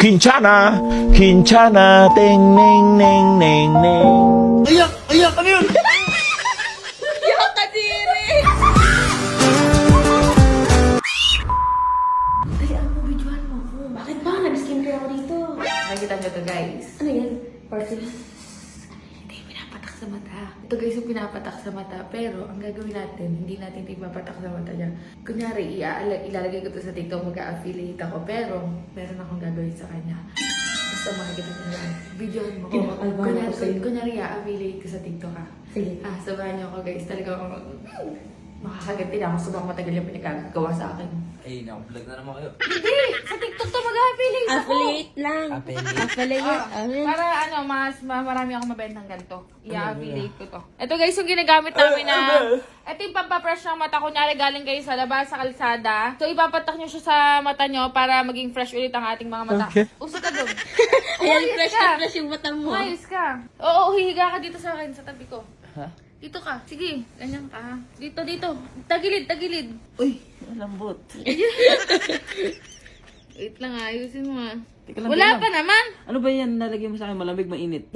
Quinchana, Quinchana, ting, ning, ning, ning, ning. Ayak! Ayak! Ano yun? Yung kadiri! Ay, ano, videoan mo ko. Bakit ba? Nag-skincare ako dito. Nakikita nyo to, guys. Ano yan? Party? Hindi, pinapatak sa mata. Ito guys, yung pinapatak sa mata. Pero, ang gagawin natin, hindi natin ito ipapatak sa mata niya. Kunyari, ilalagay ko to sa TikTok, mag-affiliate ako. Pero, meron akong gagawin sa kanya. Basta makikita nyo yan. Videoan mo ko. Kunyari, i-affiliate ko sa TikTok ha. Sige. Sabahan niyo ako guys. Talaga ako makakaganti na ako. Sobrang matagal yung pinagagawa sa akin. Ay, naka-vlog na naman kayo. Hindi! Sa TikTok to mag-affiliate ako! Affiliate lang. Affiliate. Para mas marami akong mabentang ganito. I-affiliate ko to. Ito guys, yung ginagamit namin na... Ito yung pampaprush ng mata. Kunyari galing kayo sa labas, sa kalsada. So, ipapatak nyo siya sa mata nyo para maging fresh ulit ang ating mga mata. Okay. Usok ka doon. Ayan, Ayos fresh ka. na fresh yung mata mo. Ayos ka. Oo, hihiga ka dito sa akin, sa tabi ko. Ha? Dito ka. Sige, ganyan ka ha. Dito, dito. Tagilid, tagilid. Uy! Lambot. Wait lang, ayusin mo ha. Teka lang, Wala teka lang. pa naman. Ano ba yan? Nalagyan mo sa akin malamig, mainit.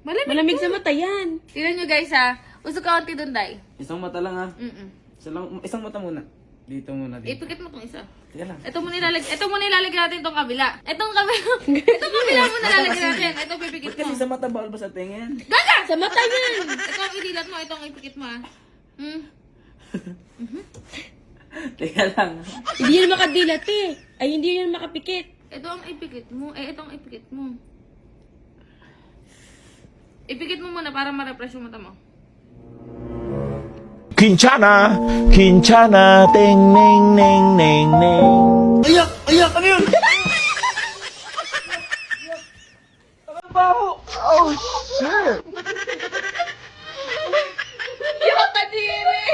Malamig sa mata yan. Tignan nyo guys ha. Usok ka onti doon, Day. Isang mata lang ha. Mm-mm. Isang mata muna. Dito muna. Dito. Ipikit mo tong isa. Teka lang. Ito muna ilalagay natin tong kabila. Itong kabila. Itong kabila muna ilalagay natin. Ito pipikit Ba't kasi mo. sa mata bawal ba sa tingin? Gaga! Sa mata yan. Ito ang idilat mo. Ito ang ipikit mo ha. Teka lang. Hindi yan makadilat eh. Ay, hindi yan makapikit. Ito ang ipikit mo. Ito ang ipikit mo. Ipikit mo muna para ma-refresh yung mata mo. Quinchana, Quinchana, ting, ning, ning, ning, ning. Ayak! Ayak! Ano yun? Ang baho! Oh, shit! Yung kadiri!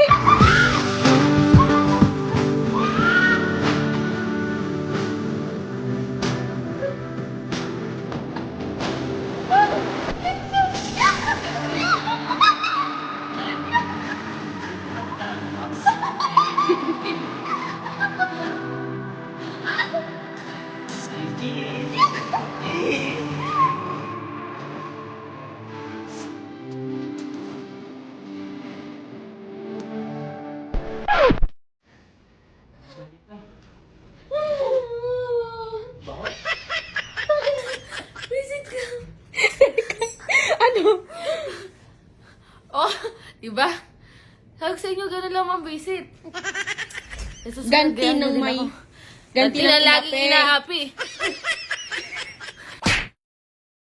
Visit ka. Ano? Oh, diba? Sabi ko sa inyo, gano'n lang ang visit. Ganti ng may... Ganti Ganti na ng laging inape. inaapi.